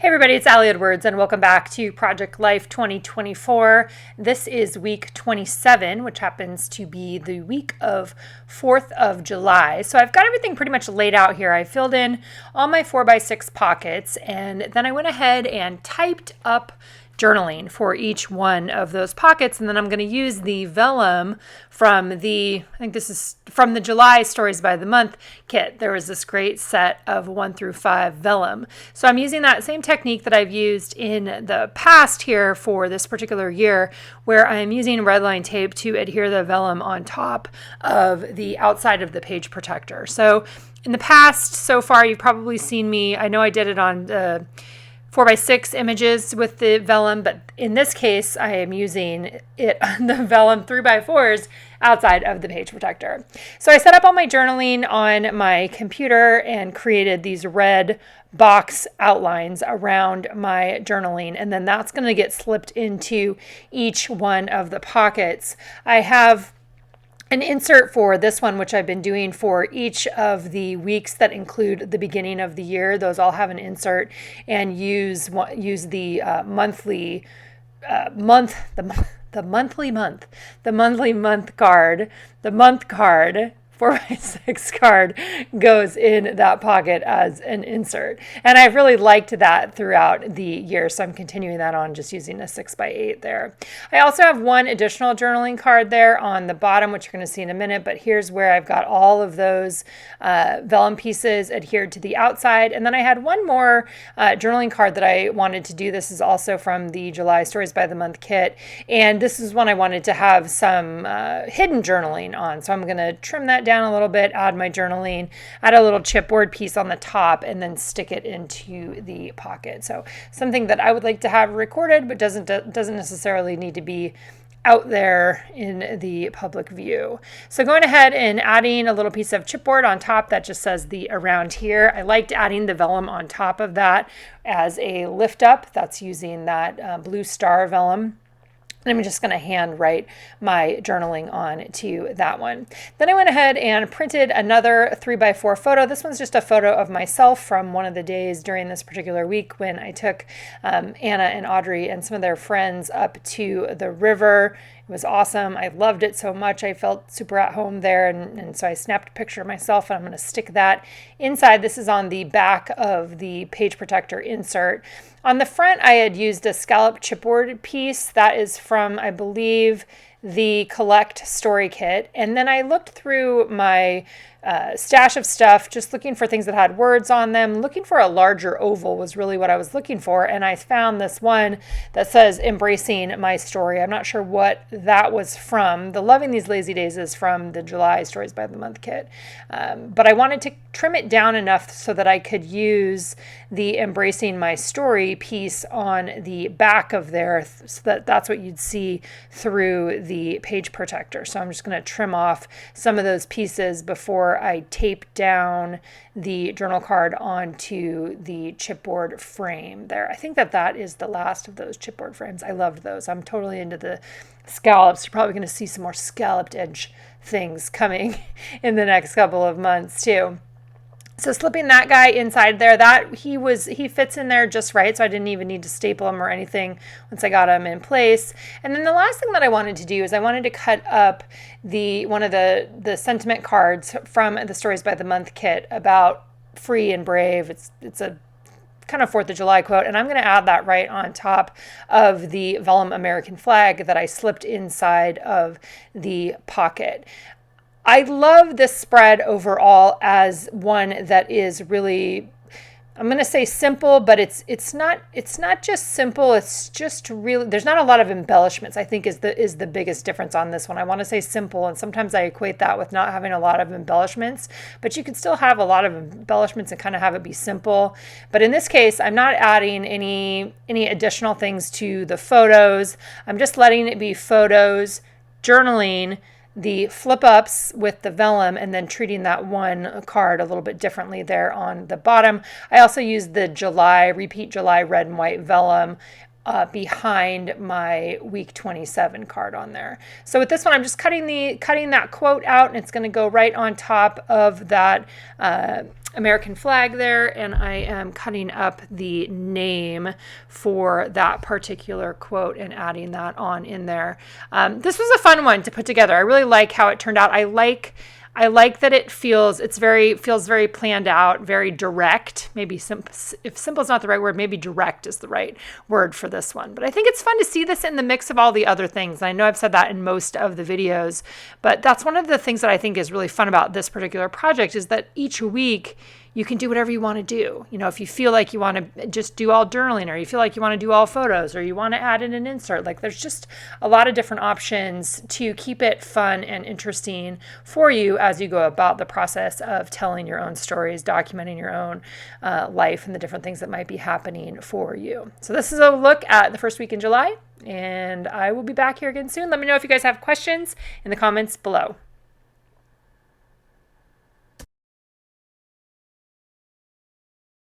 Hey everybody, it's Allie Edwards and welcome back to Project Life 2024. This is week 27, which happens to be the week of 4th of July. So I've got everything pretty much laid out here. I filled in all my 4x6 pockets and then I went ahead and typed up journaling for each one of those pockets, and then I'm going to use the vellum from I think this is from the July Stories by the Month kit. There was this great set of 1 through 5 vellum. So I'm using that same technique that I've used in the past here for this particular year, where I'm using redline tape to adhere the vellum on top of the outside of the page protector. So in the past, so far, you've probably seen me, I know I did it on 4x6 images with the vellum, but in this case, I am using it on the vellum 3x4s outside of the page protector. So I set up all my journaling on my computer and created these red box outlines around my journaling, and then that's going to get slipped into each one of the pockets. I have an insert for this one, which I've been doing for each of the weeks that include the beginning of the year. Those all have an insert, and use the monthly month, the monthly month card, the month card. 4x6 card goes in that pocket as an insert. And I've really liked that throughout the year, so I'm continuing that on, just using a 6x8 there. I also have one additional journaling card there on the bottom, which you're going to see in a minute, but here's where I've got all of those vellum pieces adhered to the outside. And then I had one more journaling card that I wanted to do. This is also from the July Stories by the Month kit, and this is one I wanted to have some hidden journaling on. So I'm going to trim that down a little bit, add my journaling, add a little chipboard piece on the top, and then stick it into the pocket. So something that I would like to have recorded, but doesn't necessarily need to be out there in the public view. So going ahead and adding a little piece of chipboard on top that just says the around here. I liked adding the vellum on top of that as a lift up. That's using that blue star vellum. And I'm just going to hand write my journaling on to that one. Then I went ahead and printed another 3x4 photo. This one's just a photo of myself from one of the days during this particular week when I took Anna and Audrey and some of their friends up to the river. It was awesome. I loved it so much. I felt super at home there. And so I snapped a picture of myself, and I'm going to stick that inside. This is on the back of the page protector insert. On the front, I had used a scallop chipboard piece. That is from, I believe, the Collect Story Kit. And then I looked through my stash of stuff, just looking for things that had words on them. Looking for a larger oval was really what I was looking for. And I found this one that says Embracing My Story. I'm not sure what that was from. The Loving These Lazy Days is from the July Stories by the Month kit. But I wanted to trim it down enough so that I could use the Embracing My Story piece on the back of there, so that's what you'd see through the page protector. So I'm just going to trim off some of those pieces before I tape down the journal card onto the chipboard frame there. I think that is the last of those chipboard frames. I loved those. I'm totally into the scallops. You're probably going to see some more scalloped edge things coming in the next couple of months too. So slipping that guy inside there, that he fits in there just right, so I didn't even need to staple him or anything once I got him in place. And then the last thing that I wanted to do is I wanted to cut up one of the sentiment cards from the Stories by the Month kit about free and brave. It's a kind of 4th of July quote, and I'm going to add that right on top of the vellum American flag that I slipped inside of the pocket. I love this spread overall as one that is really, I'm going to say simple, but it's not just simple. It's just really, there's not a lot of embellishments, I think is the biggest difference on this one. I want to say simple, and sometimes I equate that with not having a lot of embellishments, but you could still have a lot of embellishments and kind of have it be simple. But in this case, I'm not adding any additional things to the photos. I'm just letting it be photos, journaling, the flip ups with the vellum, and then treating that one card a little bit differently there on the bottom. I also used the Repeat July red and white vellum behind my week 27 card on there. So with this one, I'm just cutting that quote out, and it's going to go right on top of that American flag there, and I am cutting up the name for that particular quote and adding that on in there. This was a fun one to put together. I really like how it turned out. I like that it feels very planned out, very direct. Maybe if simple is not the right word, maybe direct is the right word for this one. But I think it's fun to see this in the mix of all the other things. I know I've said that in most of the videos, but that's one of the things that I think is really fun about this particular project, is that each week you can do whatever you want to do. If you feel like you want to just do all journaling, or you feel like you want to do all photos, or you want to add in an insert, like there's just a lot of different options to keep it fun and interesting for you as you go about the process of telling your own stories, documenting your own life and the different things that might be happening for you. So this is a look at the first week in July, and I will be back here again soon. Let me know if you guys have questions in the comments below.